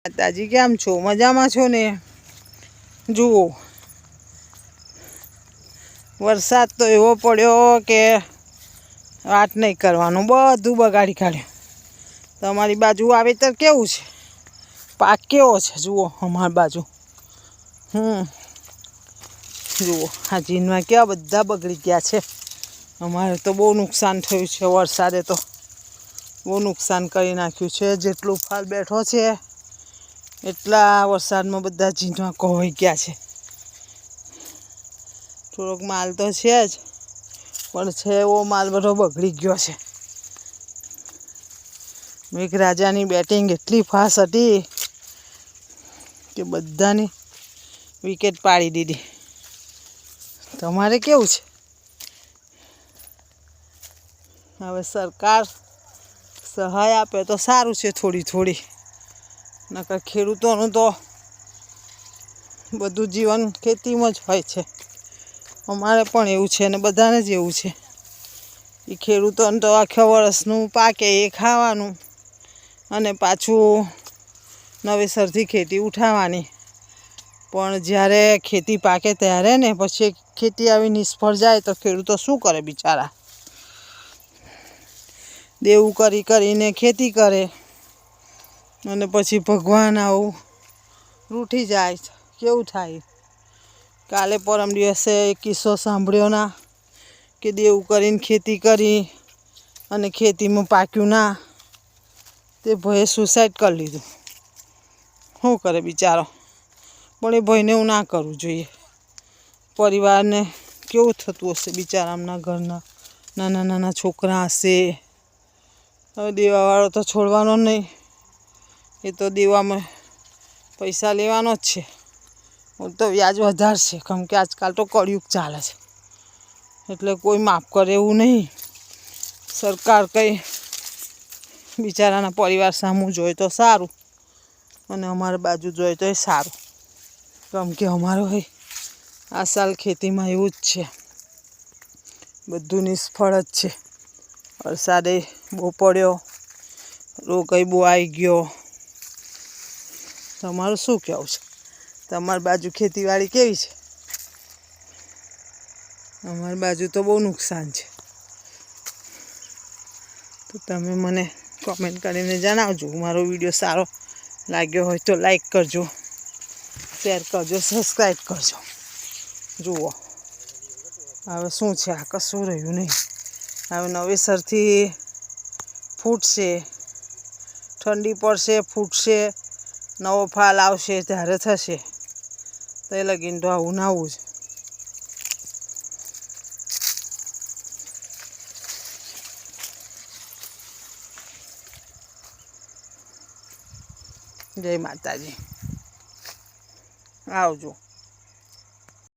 માતાજી કેમ છો? મજામાં છો ને? જુઓ વરસાદ તો એવો પડ્યો કે વાત નહીં કરવાનું, બધું બગાડી કાઢ્યું. તમારી બાજુ વાવેતર કેવું છે? પાક કેવો છે? જુઓ અમારી બાજુ જુઓ આ જીનમાં કેવા બધા બગડી ગયા છે. અમારે તો બહુ નુકસાન થયું છે. વરસાદે તો બહુ નુકસાન કરી નાખ્યું છે. જેટલું ફાલ બેઠો છે એટલા વરસાદમાં બધા જીનમાં કોવાઈ ગયા છે. થોડોક માલ તો છે જ, પણ છે એવો માલ બધો બગડી ગયો છે. મેઘરાજાની બેટિંગ એટલી ફાસ્ટ હતી કે બધાની વિકેટ પાડી દીધી. તમારે કેવું છે? હવે સરકાર સહાય આપે તો સારું છે, થોડી નકર ખેડૂતોનું તો બધું જીવન ખેતીમાં જ હોય છે. અમારે પણ એવું છે ને બધાને જ એવું છે. એ ખેડૂતોને તો આખા વર્ષનું પાકે એ ખાવાનું અને પાછું નવેસરથી ખેતી ઉઠાવવાની. પણ જ્યારે ખેતી પાકે ત્યારે ને પછી ખેતી આવી નિષ્ફળ જાય તો ખેડૂતો શું કરે બિચારા? દેવું કરીને ખેતી કરે અને પછી ભગવાન આવું રૂઠી જાય. કેવું થાય? કાલે પરમ દિવસે એક કિસ્સો સાંભળ્યો ના કે દેવું કરીને ખેતી કરી અને ખેતીમાં પાક્યું ના, તે ભાઈએ સુસાઈડ કરી લીધું. શું કરે બિચારો? પણ એ ભાઈને એવું ના કરવું જોઈએ. પરિવારને કેવું થતું હશે બિચારાના ઘરના નાના છોકરા હશે. હવે દેવાવાળો તો છોડવાનો નહીં, એ તો દેવામાં પૈસા લેવાનો જ છે. હું તો વ્યાજ વધારશે, કેમ કે આજકાલ તો કળિયુગ ચાલે છે. એટલે કોઈ માફ કરે એવું નહીં. સરકાર કંઈ બિચારાના પરિવાર સામું જોઈએ તો સારું, અને અમારી બાજુ જોઈએ તો એ સારું. કેમ કે અમારો આ સાલ ખેતીમાં એવું જ છે, બધું નિષ્ફળ જ છે. વરસાદે બહુ પડ્યો, રોગય બહુ આવી ગયો. તમારું શું કહેવું છે? તમારી બાજુ ખેતીવાડી કેવી છે? અમારી બાજુ તો બહુ નુકસાન છે. તો તમે મને કોમેન્ટ કરીને જણાવજો. મારો વિડીયો સારો લાગ્યો હોય તો લાઈક કરજો, શેર કરજો, સબસ્ક્રાઈબ કરજો. જુઓ હવે શું છે, આ કશું રહ્યું નહીં. હવે નવેસરથી ફૂટશે, ઠંડી પડશે, ફૂટશે, નવો ફાલ આવશે ત્યારે થશે. તો એ લગીને તો આવું ના આવું જ. જય માતાજી. આવજો.